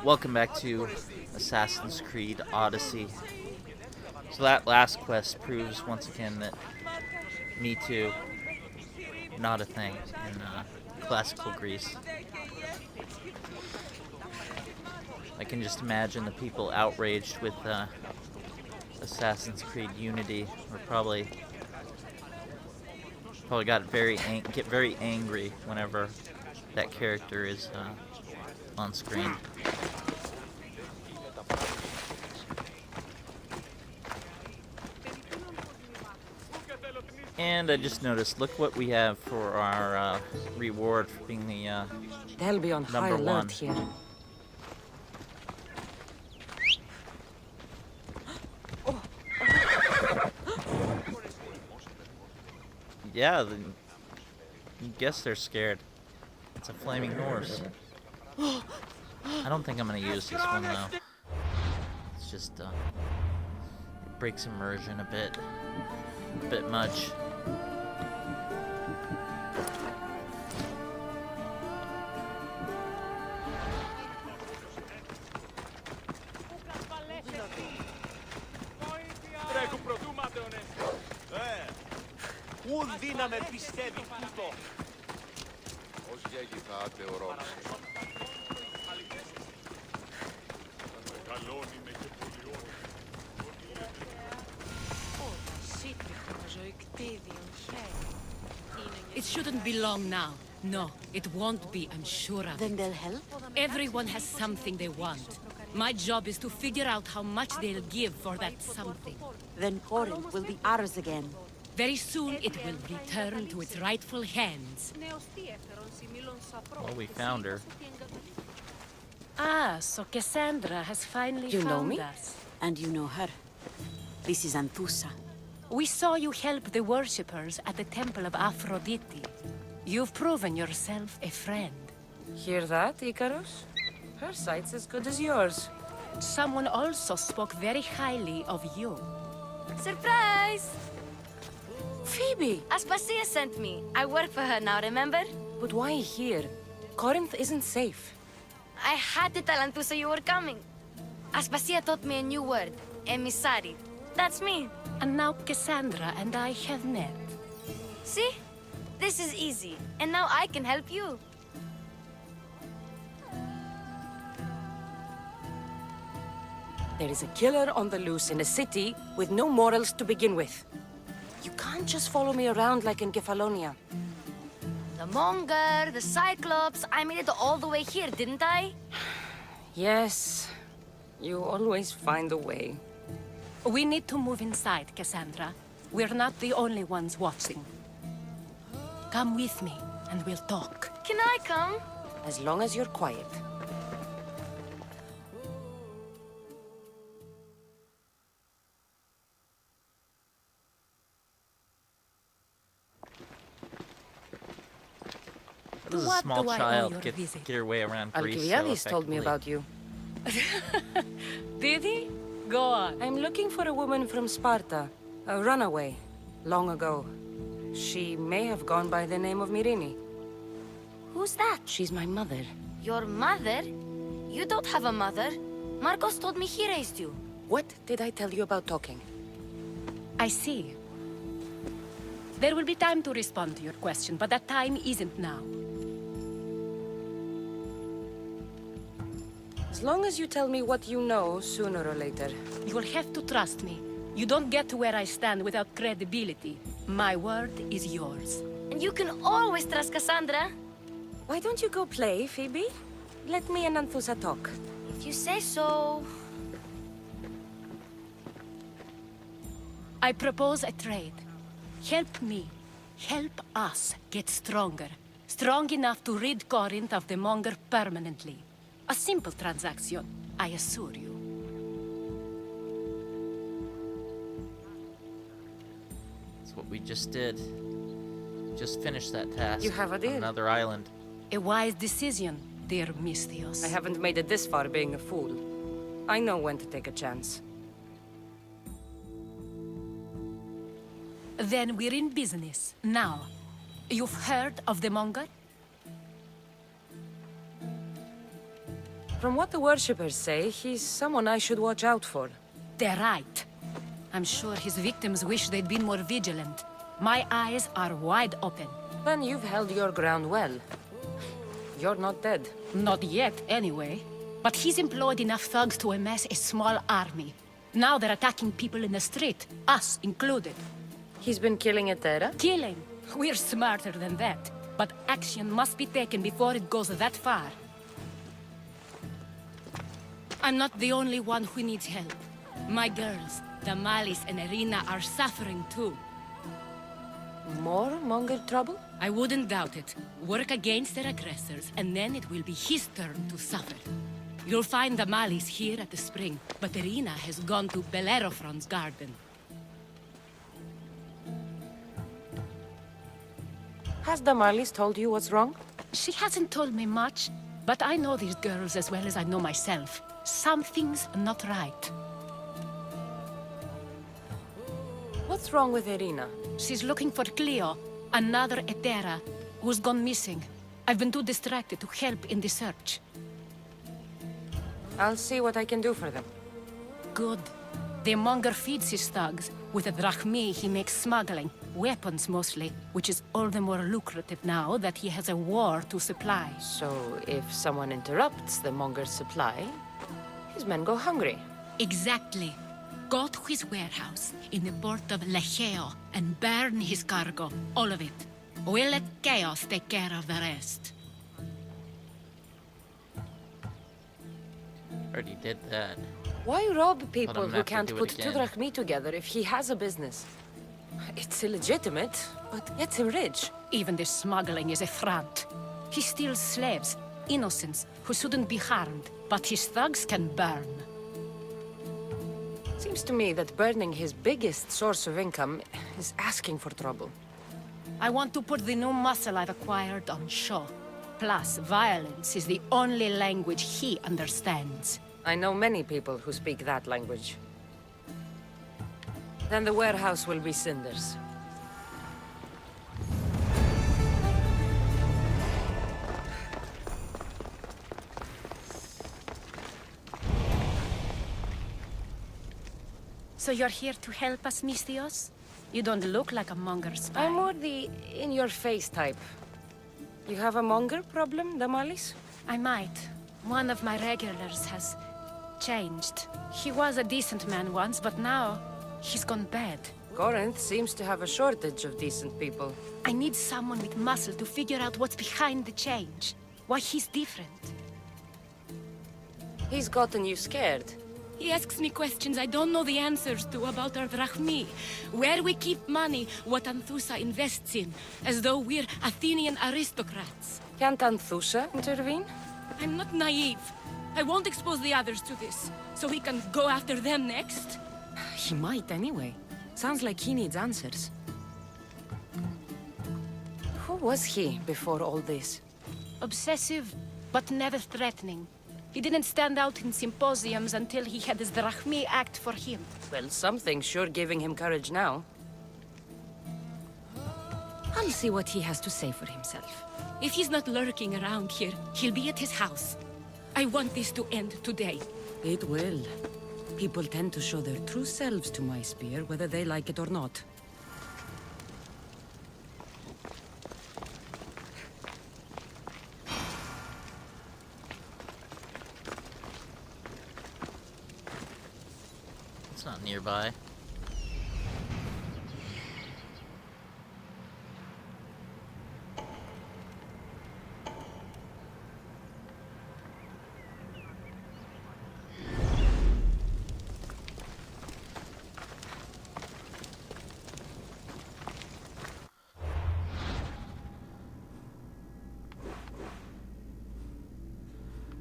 Welcome back to Assassin's Creed Odyssey. So that last quest proves once again that Me Too, not a thing in classical Greece. I can just imagine the people outraged with Assassin's Creed Unity were probably get very angry whenever that character is on screen. And I just noticed, look what we have for our reward for being the They'll be on high alert here. Yeah, you guess they're scared. It's a flaming horse. I don't think I'm gonna use this one though. It's just it breaks immersion a bit much. It shouldn't be long now. No, it won't be, I'm sure of it. Then they'll help? Everyone has something they want. My job is to figure out how much they'll give for that something. Then Korinth will be ours again. Very soon it will return to its rightful hands. Well, we found her. Ah, so Kassandra has finally You know found me? us. And you know her. This is Anthusa. We saw you help the worshippers at the temple of Aphrodite. You've proven yourself a friend. Hear that, Icarus? Her sight's as good as yours. Someone also spoke very highly of you. Surprise! Phoebe! Aspasia sent me. I work for her now, remember? But why here? Korinth isn't safe. I had to tell Anthusa you were coming. Aspasia taught me a new word. Emissary. That's me. And now Kassandra and I have met. See? This is easy. And now I can help you. There is a killer on the loose in a city with no morals to begin with. You can't just follow me around like in Kefalonia. The Monger, the Cyclops. I made it all the way here, didn't I? Yes, you always find a way. We need to move inside, Kassandra. We're not the only ones watching. Come with me, and we'll talk. Can I come? As long as you're quiet. This is a What small do I owe child your get visit? her way around Greece so Alcibiades told me effectively. about you. Did he? Go on. I'm looking for a woman from Sparta. A runaway. Long ago. She may have gone by the name of Myrine. Who's that? She's my mother. Your mother? You don't have a mother. Marcos told me he raised you. What did I tell you about talking? I see. There will be time to respond to your question, but that time isn't now. As long as you tell me what you know, sooner or later. You will have to trust me. You don't get to where I stand without credibility. My word is yours. And you can always trust Kassandra. Why don't you go play, Phoebe? Let me and Anthusa talk. If you say so. I propose a trade. Help me. Help us get stronger. Strong enough to rid Korinth of the Monger permanently. A simple transaction, I assure you. That's what we just did. Just finished that task. You have a deal. on another island. A wise decision, dear Misthios. I haven't made it this far being a fool. I know when to take a chance. Then we're in business. Now, you've heard of the Monger? From what the worshippers say, he's someone I should watch out for. They're right. I'm sure his victims wish they'd been more vigilant. My eyes are wide open. Then you've held your ground well. You're not dead. Not yet, anyway. But he's employed enough thugs to amass a small army. Now they're attacking people in the street, us included. He's been killing Etera? Killing. We're smarter than that. But action must be taken before it goes that far. I'm not the only one who needs help. My girls, Damalis and Irina, are suffering too. More Monger trouble? I wouldn't doubt it. Work against their aggressors, and then it will be his turn to suffer. You'll find Damalis here at the spring, but Irina has gone to Bellerophon's garden. Has Damalis told you what's wrong? She hasn't told me much, but I know these girls as well as I know myself. Something's not right. What's wrong with Irina? She's looking for Cleo, another Etera, who's gone missing. I've been too distracted to help in the search. I'll see what I can do for them. Good. The monger feeds his thugs. With the drachmi, he makes smuggling. Weapons, mostly. Which is all the more lucrative now that he has a war to supply. So, if someone interrupts the Monger's supply, his men go hungry. Exactly. Go to his warehouse in the port of Lecheo and burn his cargo. All of it. We'll let chaos take care of the rest. Already did that. Why rob people gonna who have to can't do it put two again. drachmi together if he has a business? It's illegitimate, but gets him rich. Even the smuggling is a front. He steals slaves, innocents, who shouldn't be harmed, but his thugs can burn. Seems to me that burning his biggest source of income is asking for trouble. I want to put the new muscle I've acquired on show. Plus, violence is the only language he understands. I know many people who speak that language. Then the warehouse will be cinders. So you're here to help us, Mistios? You don't look like a monger spy. I'm more the in-your-face type. You have a monger problem, Damalis? I might. One of my regulars has changed. He was a decent man once, but now he's gone bad. Korinth seems to have a shortage of decent people. I need someone with muscle to figure out what's behind the change. Why he's different. He's gotten you scared. He asks me questions I don't know the answers to about our drachmi. Where we keep money, what Anthusa invests in. As though we're Athenian aristocrats. Can't Anthusa intervene? I'm not naive. I won't expose the others to this. So he can go after them next? He might anyway. Sounds like he needs answers. Who was he before all this? Obsessive, but never threatening. He didn't stand out in symposiums until he had his drachmi act for him. Well, something's sure giving him courage now. I'll see what he has to say for himself. If he's not lurking around here, he'll be at his house. I want this to end today. It will. People tend to show their true selves to my spear, whether they like it or not. It's not nearby.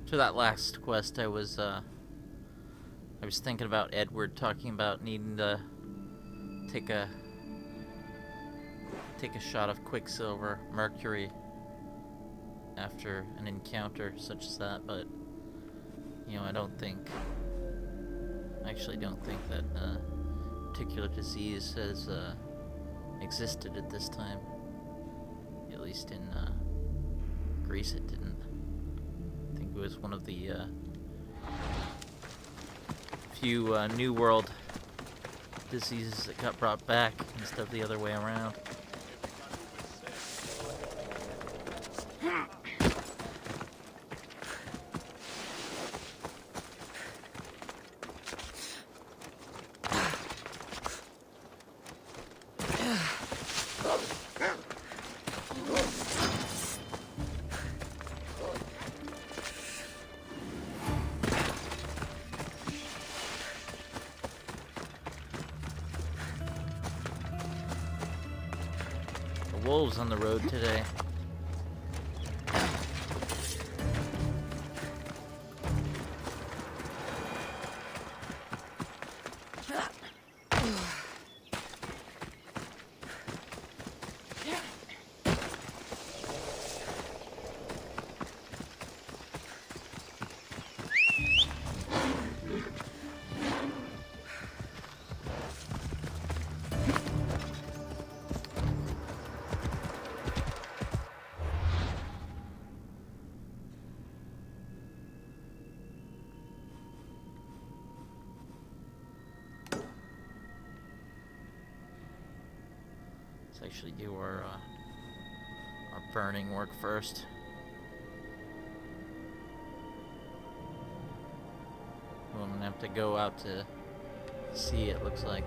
To that last quest, I was thinking about Edward talking about needing to take a shot of Quicksilver, Mercury, after an encounter such as that, but you know, I actually don't think that particular disease has existed at this time. At least in Greece, it didn't. I think it was one of the A few New World diseases that got brought back instead of the other way around. Wolves on the road today. Let's actually do our burning work first. Well, I'm gonna have to go out to sea, it looks like.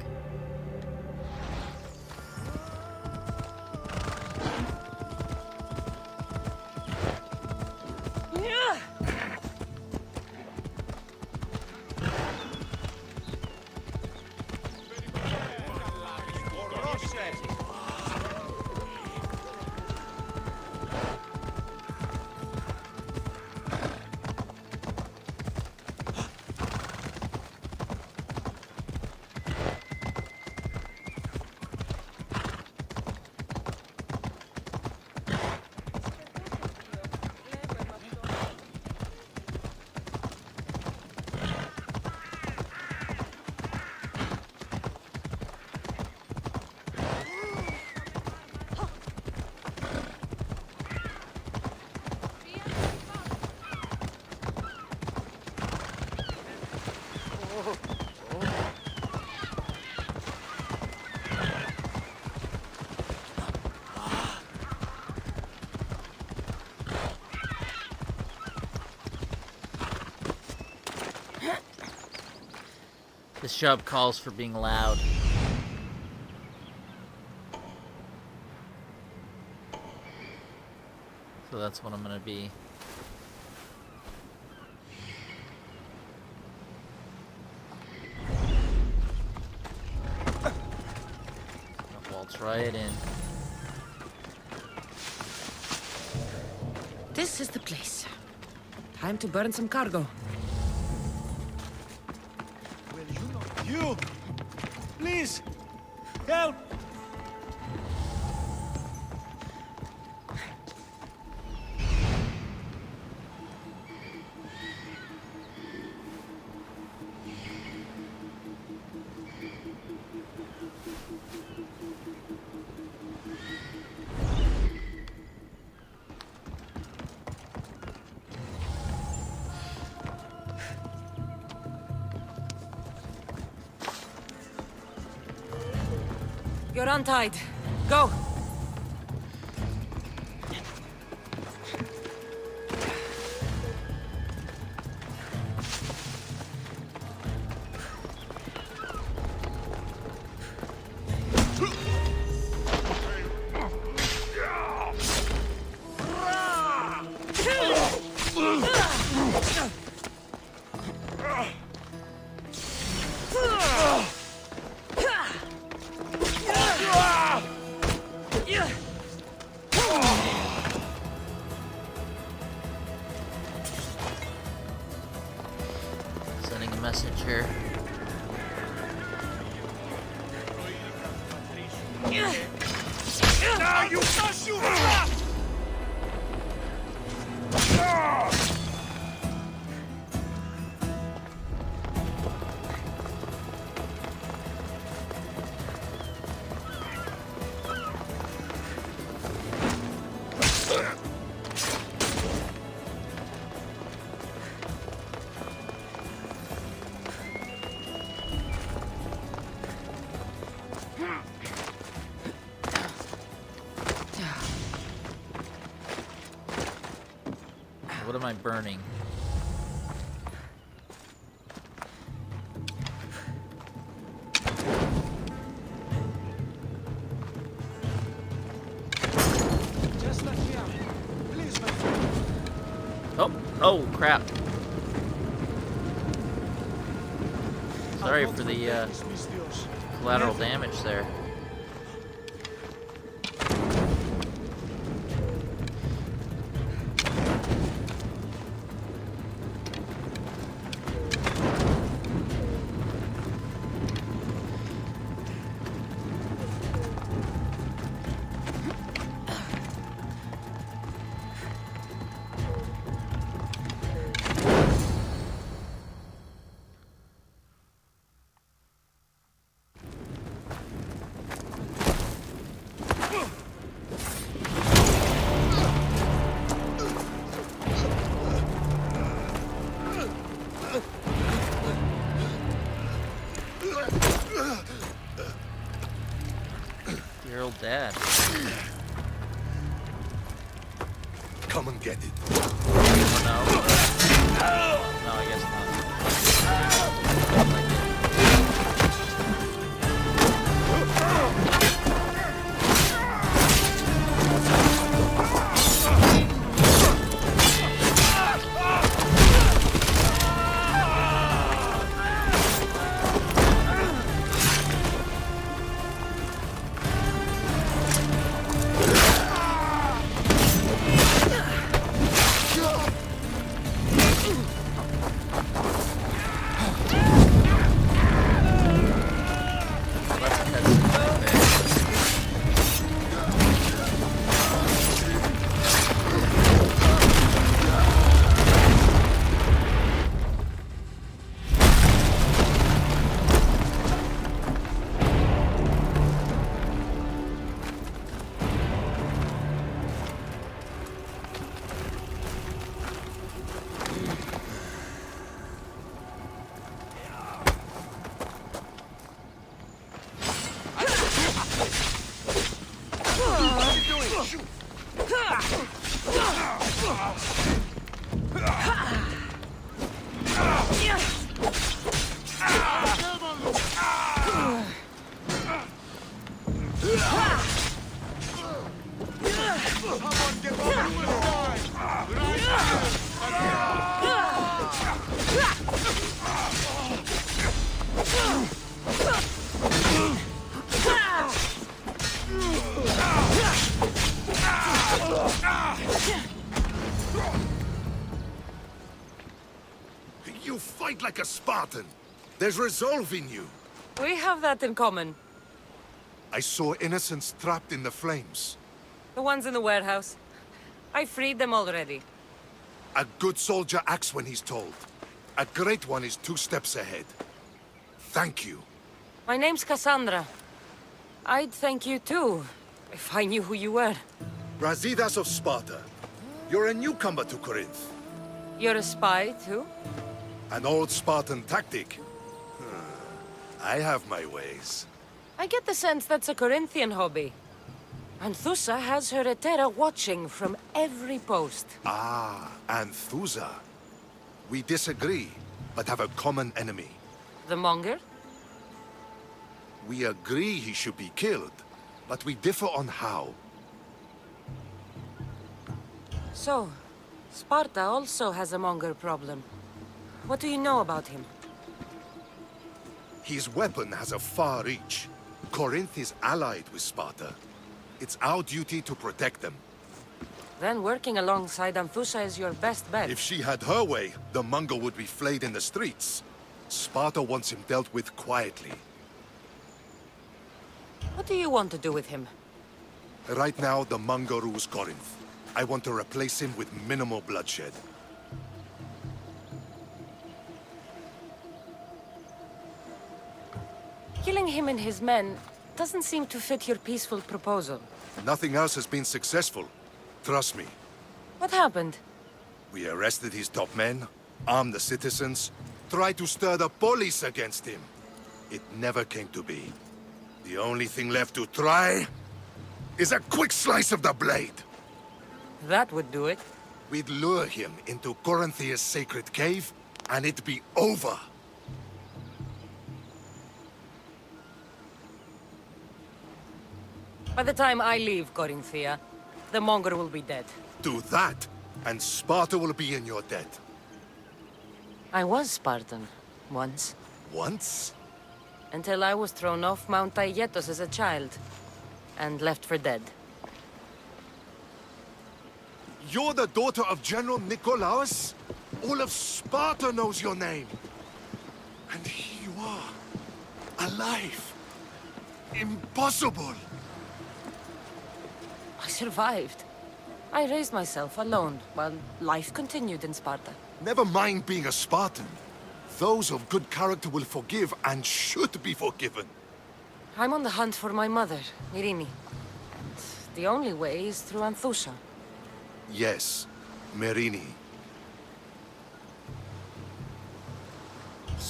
This job calls for being loud. So that's what I'm gonna be. I'll waltz right in. This is the place. Time to burn some cargo. You! Please! Help! You're untied. Go! Sending a message here. Now you must shoot! What am I burning? Just let me out. Please, my friend. Oh, crap. Sorry I'll for not the forget this, Miss Dios. collateral Never. damage there. Your old dad. Come and get it. Oh, no. No, I guess not. You fight like a Spartan. There's resolve in you. We have that in common. I saw innocents trapped in the flames. The ones in the warehouse. I freed them already. A good soldier acts when he's told. A great one is 2 steps ahead. Thank you. My name's Kassandra. I'd thank you too, if I knew who you were. Brasidas of Sparta. You're a newcomer to Korinth. You're a spy too? An old Spartan tactic. I have my ways. I get the sense that's a Corinthian hobby. Anthusa has her Etera watching from every post. Ah, Anthusa. We disagree, but have a common enemy. The Monger? We agree he should be killed, but we differ on how. So, Sparta also has a Monger problem. What do you know about him? His weapon has a far reach. Korinth is allied with Sparta. It's our duty to protect them. Then working alongside Anthusa is your best bet. If she had her way, the Mongol would be flayed in the streets. Sparta wants him dealt with quietly. What do you want to do with him? Right now, the Mongol rules Korinth. I want to replace him with minimal bloodshed. Killing him and his men doesn't seem to fit your peaceful proposal. Nothing else has been successful. Trust me. What happened? We arrested his top men, armed the citizens, tried to stir the police against him. It never came to be. The only thing left to try is a quick slice of the blade. That would do it. We'd lure him into Korinth's sacred cave, and it'd be over. By the time I leave Corinthia, the Monger will be dead. Do that, and Sparta will be in your debt. I was Spartan, once. Once? Until I was thrown off Mount Aietos as a child, and left for dead. You're the daughter of General Nikolaos? All of Sparta knows your name. And here you are, alive. Impossible. I survived. I raised myself alone, while life continued in Sparta. Never mind being a Spartan. Those of good character will forgive and should be forgiven. I'm on the hunt for my mother, Myrini. The only way is through Anthusa. Yes, Myrini.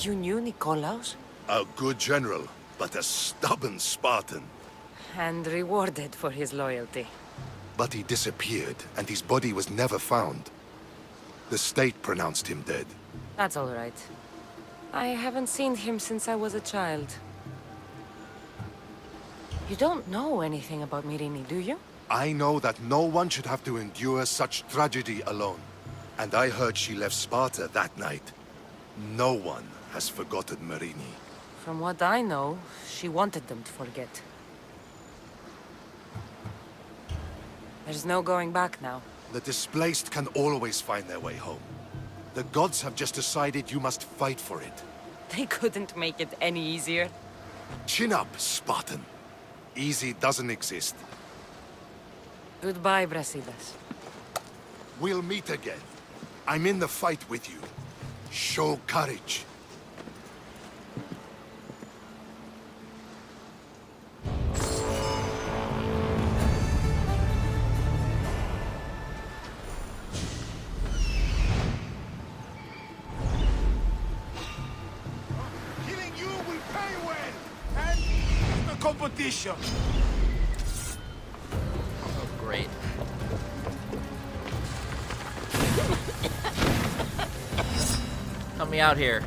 You knew Nikolaos? A good general, but a stubborn Spartan. And rewarded for his loyalty. But he disappeared, and his body was never found. The state pronounced him dead. That's all right. I haven't seen him since I was a child. You don't know anything about Myrini, do you? I know that no one should have to endure such tragedy alone. And I heard she left Sparta that night. No one has forgotten Myrini. From what I know, she wanted them to forget. There's no going back now. The displaced can always find their way home. The gods have just decided you must fight for it. They couldn't make it any easier. Chin up, Spartan. Easy doesn't exist. Goodbye, Brasidas. We'll meet again. I'm in the fight with you. Show courage. Killing you will pay well. And the competition. Oh, great. Help me out here.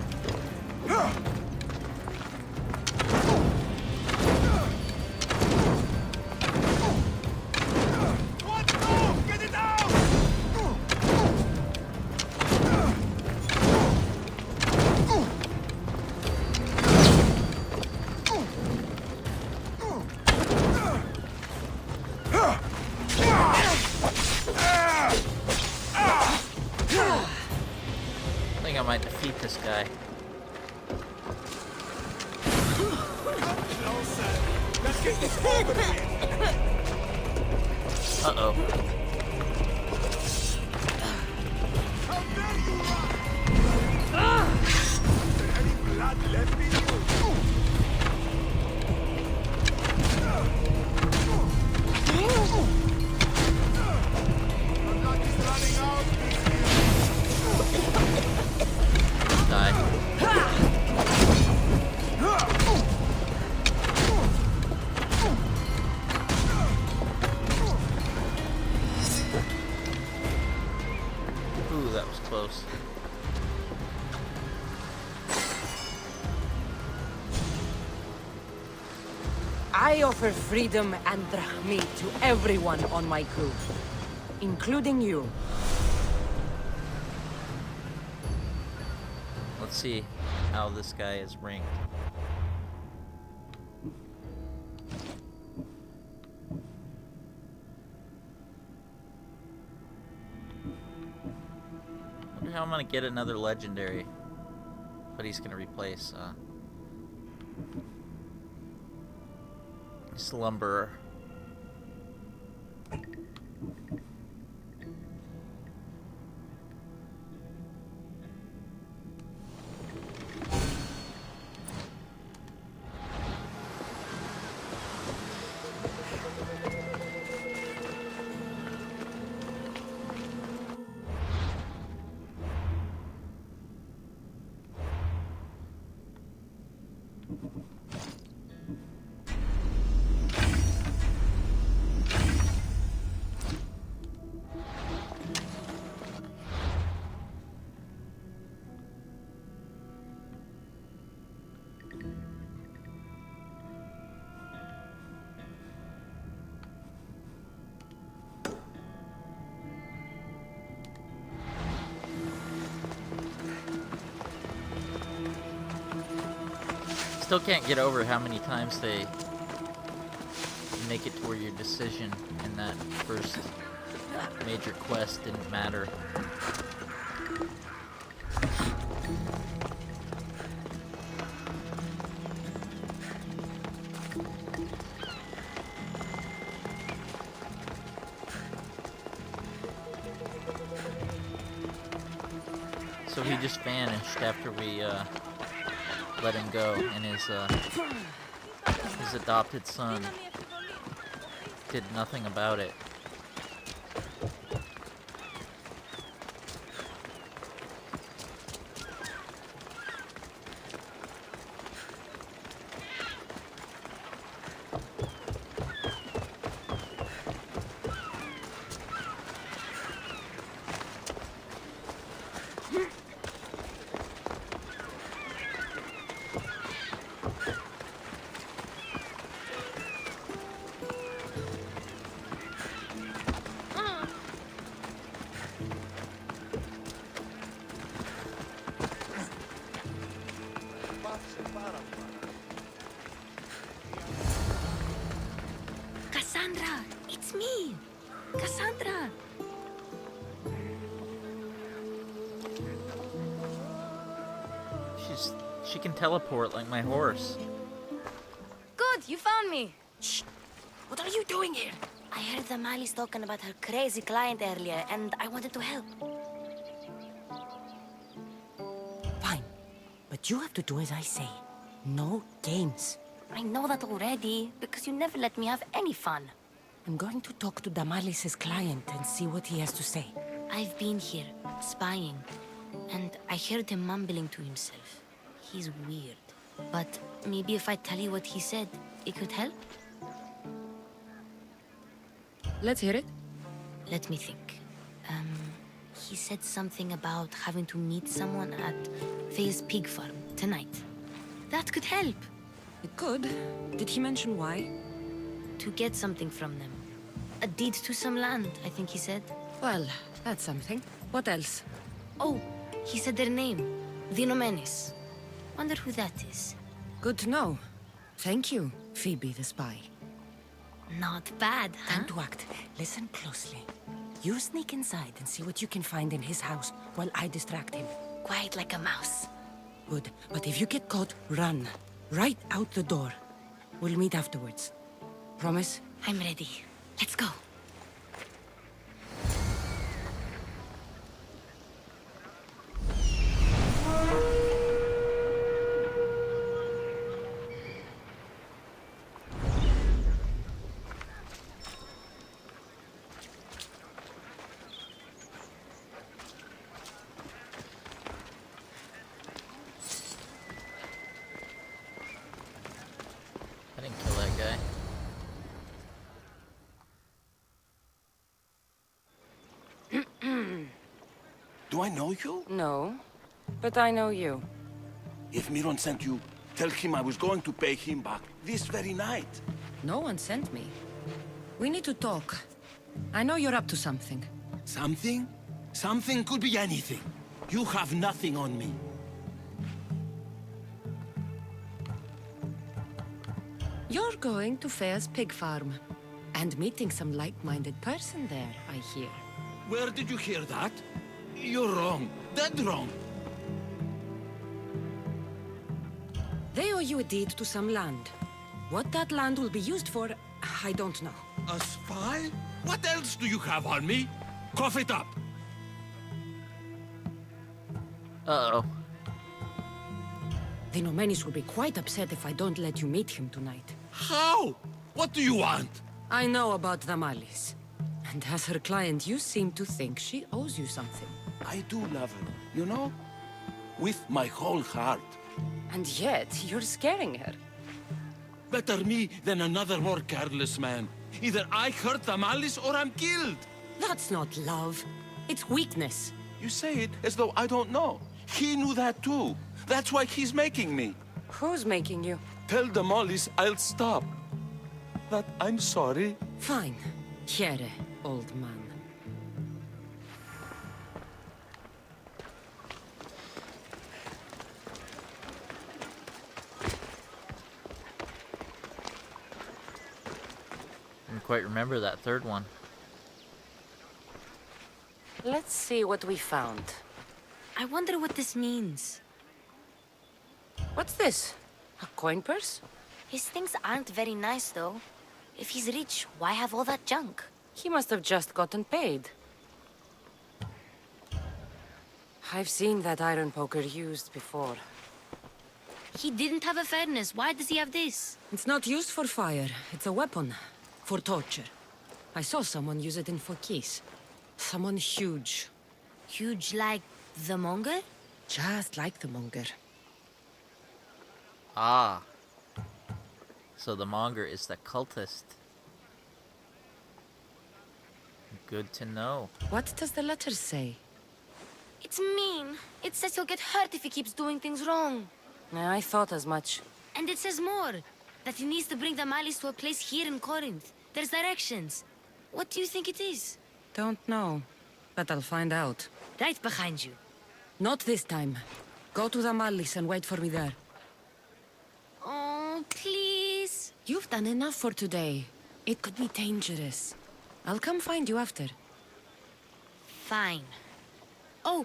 What? No! Get it out! I think I might defeat this guy. Let's get this over with. Uh-oh. How dare you run! Is there any blood left in you? The blood is running out. Die. Ooh, that was close. I offer freedom and drachmi to everyone on my crew, including you. Let's see how this guy is ranked. Wonder how I'm gonna get another legendary. But he's gonna replace Slumberer. still can't get over how many times they make it to where your decision in that first major quest didn't matter. So he just vanished after we let him go, and his adopted son did nothing about it. Kassandra, it's me! Kassandra! She can teleport like my horse. Good, you found me! Shh! What are you doing here? I heard the Mali's talking about her crazy client earlier, and I wanted to help. Fine. But you have to do as I say. No games. I know that already, because you never let me have any fun. I'm going to talk to Damalis' client and see what he has to say. I've been here, spying, and I heard him mumbling to himself. He's weird. But maybe if I tell you what he said, it could help? Let's hear it. Let me think. He said something about having to meet someone at Faye's pig farm tonight. That could help. It could. Did he mention why? To get something from them. A deed to some land, I think he said. Well, that's something. What else? Oh, he said their name. The Nomenes. Wonder who that is. Good to know. Thank you, Phoebe the spy. Not bad, huh? Time to act. Listen closely. You sneak inside and see what you can find in his house while I distract him. Quiet like a mouse. Good. But if you get caught, run. Right out the door. We'll meet afterwards. Promise? I'm ready. Let's go. I didn't kill that guy. Do I know you? No. But I know you. If Miron sent you, tell him I was going to pay him back this very night. No one sent me. We need to talk. I know you're up to something. Something? Something could be anything. You have nothing on me. You're going to Fair's pig farm. And meeting some like-minded person there, I hear. Where did you hear that? You're wrong. Dead wrong. They owe you a deed to some land. What that land will be used for, I don't know. A spy? What else do you have on me? Cough it up. Uh-oh. The Nomenis will be quite upset if I don't let you meet him tonight. How? What do you want? I know about Damalis. And as her client, you seem to think she owes you something. I do love her, you know? With my whole heart. And yet, you're scaring her. Better me than another more careless man. Either I hurt Damalis or I'm killed. That's not love. It's weakness. You say it as though I don't know. He knew that too. That's why he's making me. Who's making you? Tell Damalis I'll stop. That I'm sorry. Fine. Here, old man. quite remember that third one. Let's see what we found. I wonder what this means. What's this? A coin purse? His things aren't very nice, though. If he's rich, why have all that junk? He must have just gotten paid. I've seen that iron poker used before. He didn't have a furnace. Why does he have this? It's not used for fire. It's a weapon. For torture. I saw someone use it in Fokis. Someone huge. Huge like the monger? Just like the monger. Ah. So the monger is the cultist. Good to know. What does the letter say? It's mean. It says he'll get hurt if he keeps doing things wrong. I thought as much. And it says more. That he needs to bring the malice to a place here in Korinth. There's directions. What do you think it is? Don't know. But I'll find out. Right behind you. Not this time. Go to the malice and wait for me there. Oh, please. You've done enough for today. It could be dangerous. I'll come find you after. Fine. Oh,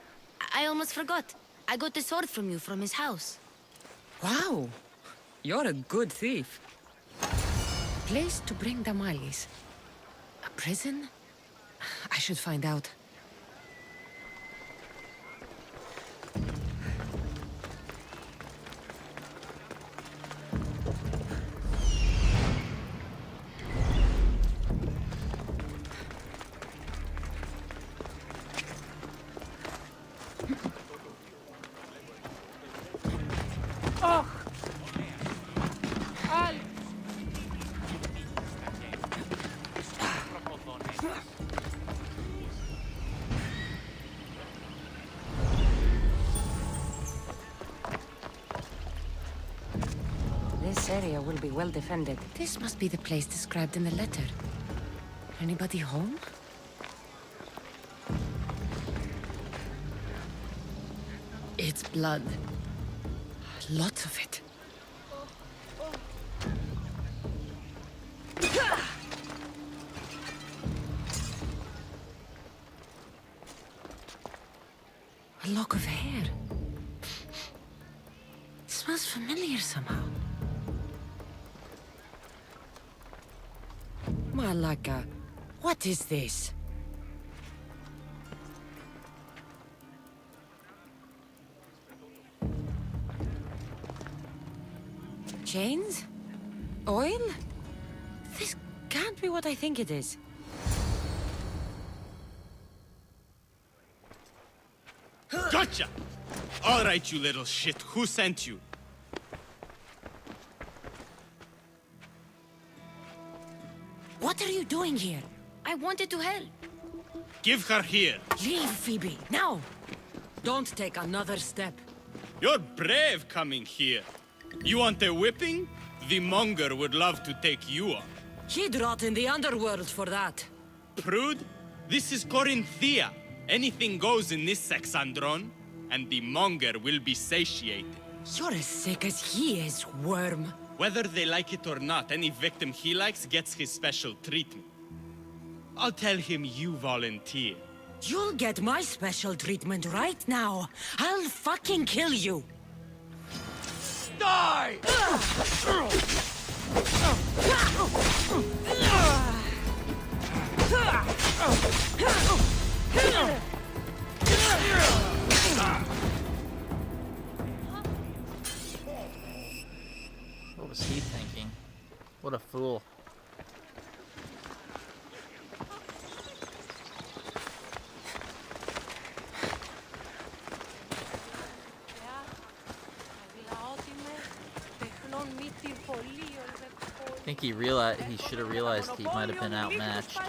I almost forgot. I got the sword from you from his house. Wow. You're a good thief. Place to bring the malice. A prison? I should find out. This area will be well defended. This must be the place described in the letter. Anybody home? It's blood. Lots of it. A lock of hair. It smells familiar somehow. Malaka, what is this? Chains? Oil? This can't be what I think it is. Gotcha! All right, you little shit. Who sent you? What are you doing here? I wanted to help. Give her here. Leave, Phoebe, now! Don't take another step. You're brave coming here. You want a whipping? The monger would love to take you on. He'd rot in the underworld for that. Prude, this is Korinthia. Anything goes in this Kassandron, and the monger will be satiated. You're as sick as he is, worm. Whether they like it or not, any victim he likes gets his special treatment. I'll tell him you volunteer. You'll get my special treatment right now. I'll fucking kill you. Die! What was he thinking? What a fool. I think he realized he should have realized he might have been outmatched.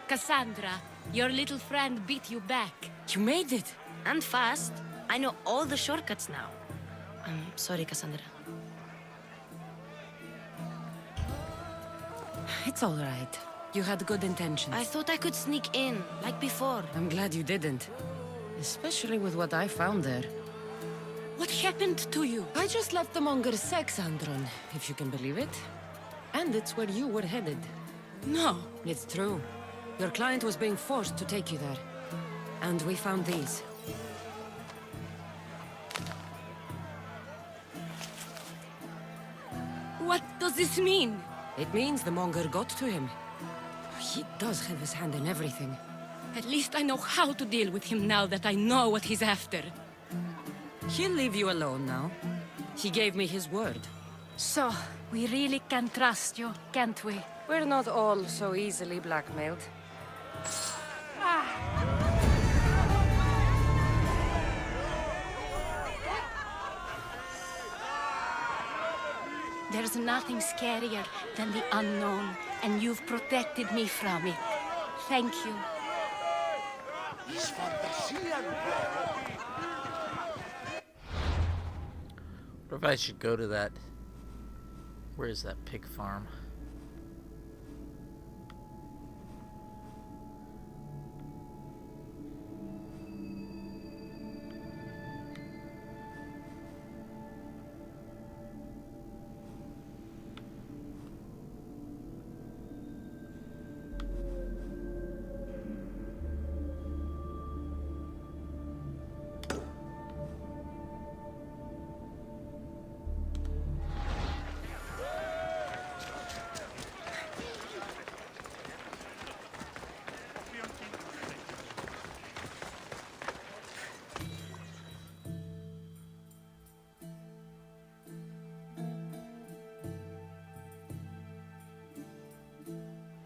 Kassandra, your little friend beat you back. You made it. And fast. I know all the shortcuts now. I'm sorry, Kassandra. It's all right. You had good intentions. I thought I could sneak in, like before. I'm glad you didn't. Especially with what I found there. What happened to you? I just left the monger's Kassandra, if you can believe it. And it's where you were headed. No. It's true. Your client was being forced to take you there. And we found these. What does this mean? It means the monger got to him. He does have his hand in everything. At least I know how to deal with him now that I know what he's after. He'll leave you alone now. He gave me his word. So, we really can trust you, can't we? We're not all so easily blackmailed. There's nothing scarier than the unknown, and you've protected me from it. Thank you. What if I should go to that... Where is that pig farm?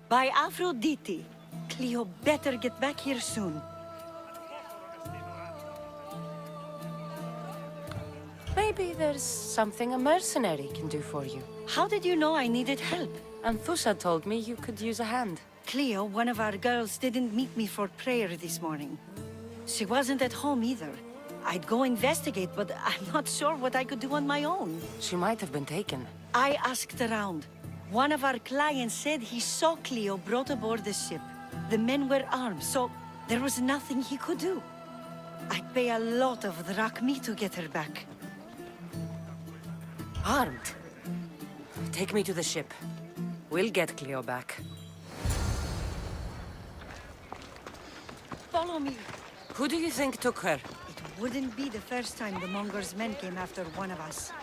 By Aphrodite, Cleo better get back here soon. Maybe there's something a mercenary can do for you. How did you know I needed help? Anthusa told me you could use a hand. Cleo, one of our girls, didn't meet me for prayer this morning. She wasn't at home either. I'd go investigate, but I'm not sure what I could do on my own. She might have been taken. I asked around. One of our clients said he saw Cleo brought aboard the ship. The men were armed, so there was nothing he could do. I'd pay a lot of drachmi to get her back. Armed? Take me to the ship. We'll get Cleo back. Follow me. Who do you think took her? It wouldn't be the first time the Monger's men came after one of us.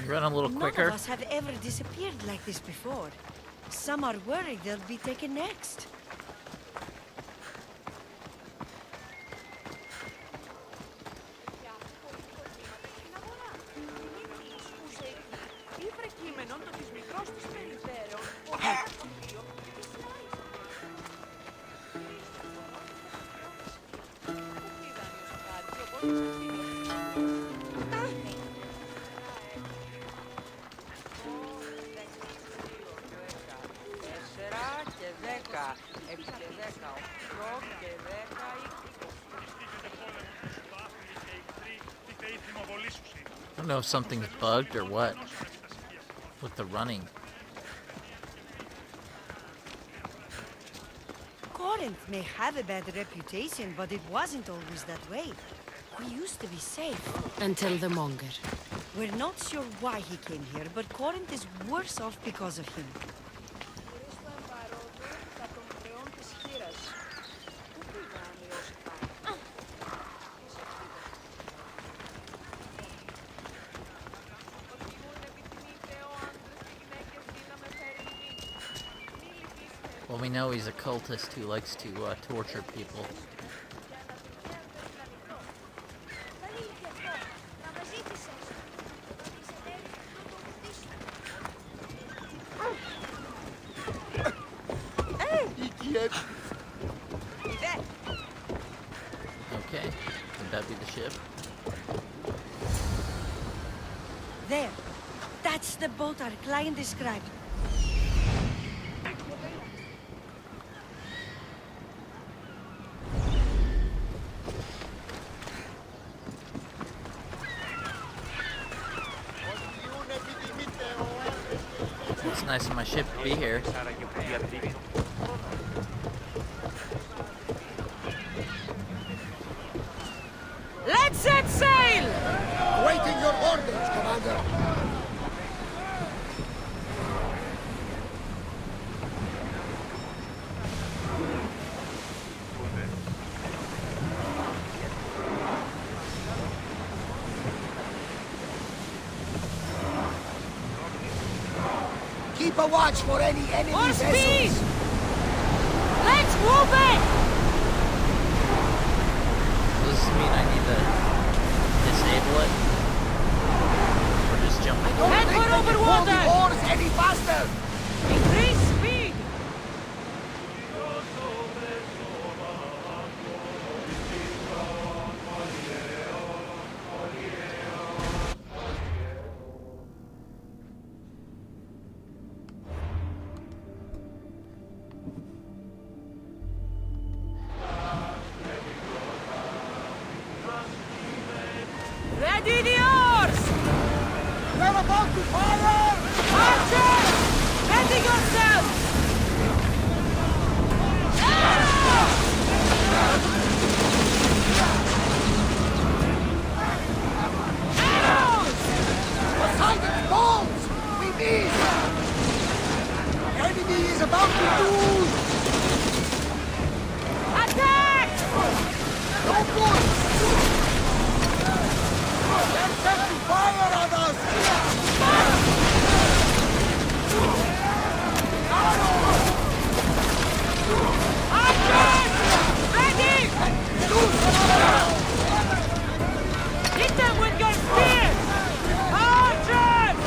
Run a little quicker. None of us have ever disappeared like this before. Some are worried they'll be taken next. I don't know if something's bugged or what with the running. Korinth may have a bad reputation, but it wasn't always that way. We used to be safe. Until the monger. We're not sure why he came here, but Korinth is worse off because of him. Well, we know he's a cultist who likes to torture people. dead. Okay. Would that be the ship? There. That's the boat our client described. It's nice of my ship to be here. Let's set sail! Waiting your orders, Commander. Keep a watch for any enemy More vessels. speed! Let's move it! Does this mean I need to disable it? Or just jump? I don't Head think for they can over pull the water. oars any faster. Increase speed! Ready the oars! They're about to fire! Archer! Ready yourself! Poseidon's balls! We miss! The enemy is about to lose! Attack! No good! They're set to fire on us! Archers! Ready! Hit them with your spears! Archers!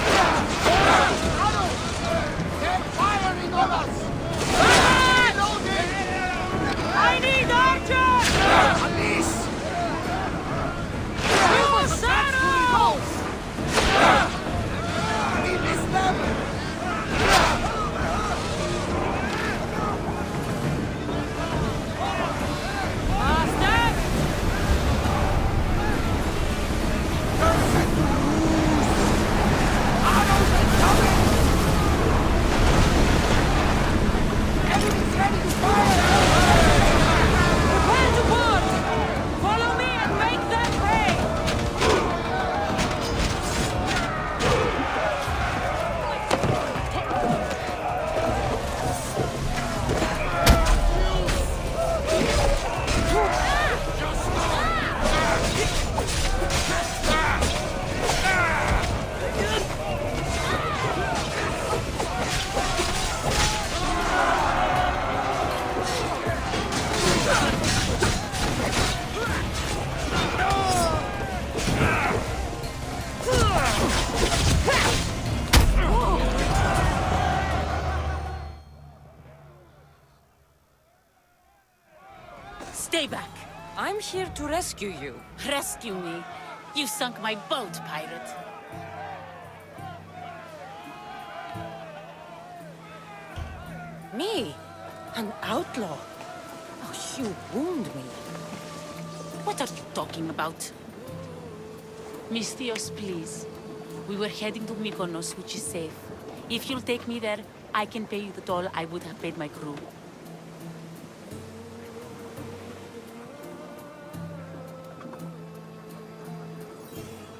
They're firing on us! I need archers! Alice! Use arrows! We missed them! Faster! They're set to lose! Arrows incoming! Enemies ready to fire! Prepare to board! Follow me and make them pay! Stay back. I'm here to rescue you. Rescue me. You sunk my boat, pirate. Me? An outlaw? Oh, you wound me. What are you talking about? Mystios, please. We were heading to Mykonos, which is safe. If you'll take me there, I can pay you the toll I would have paid my crew.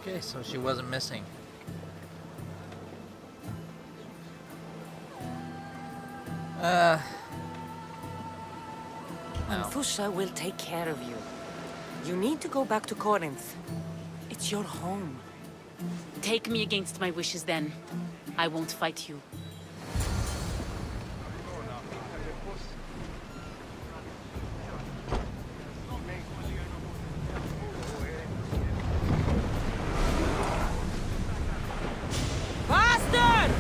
Okay, so she wasn't missing. No. Anthusa will take care of you. You need to go back to Korinth. It's your home. Take me against my wishes then. I won't fight you. Faster!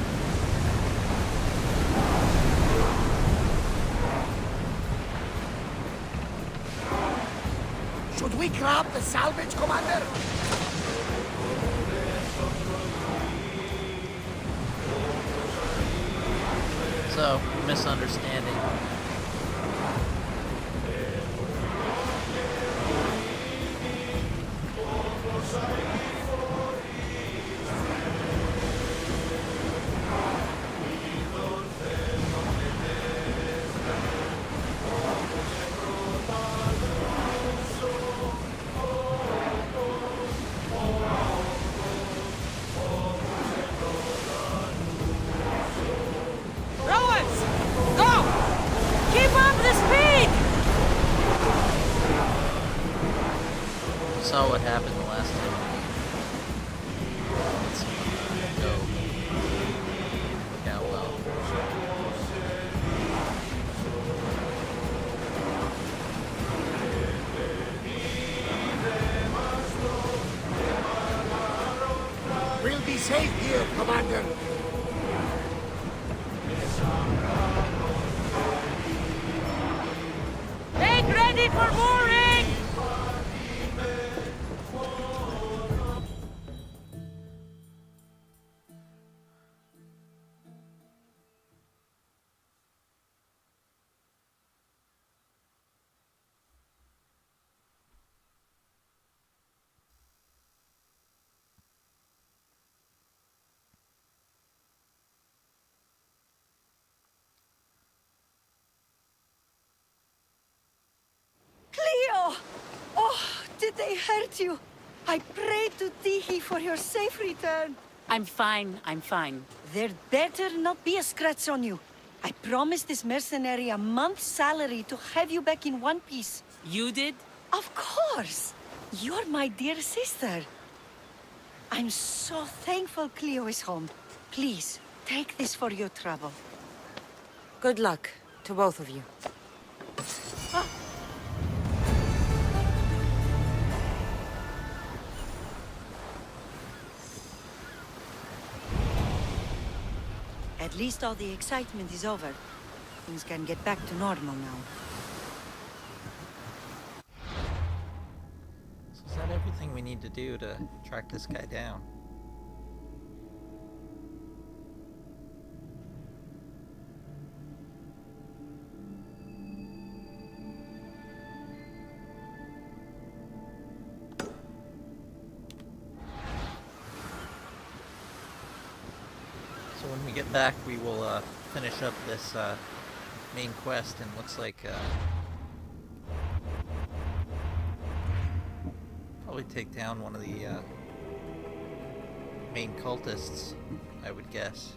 Should we grab the salvage, Commander? So, misunderstanding. Rowers! Go! Keep up the speed! Saw what happened the last time. Let's go. Look out well. We'll be safe here, Commander. Make ready for mooring! Cleo! Oh, did they hurt you? I prayed to Tihi for your safe return. I'm fine, I'm fine. There better not be a scratch on you. I promised this mercenary a month's salary to have you back in one piece. You did? Of course! You're my dear sister. I'm so thankful Cleo is home. Please, take this for your trouble. Good luck to both of you. At least all the excitement is over. Things can get back to normal now. So is that everything we need to do to track this guy down? So when we get back, we will finish up this main quest, and looks like probably take down one of the main cultists, I would guess.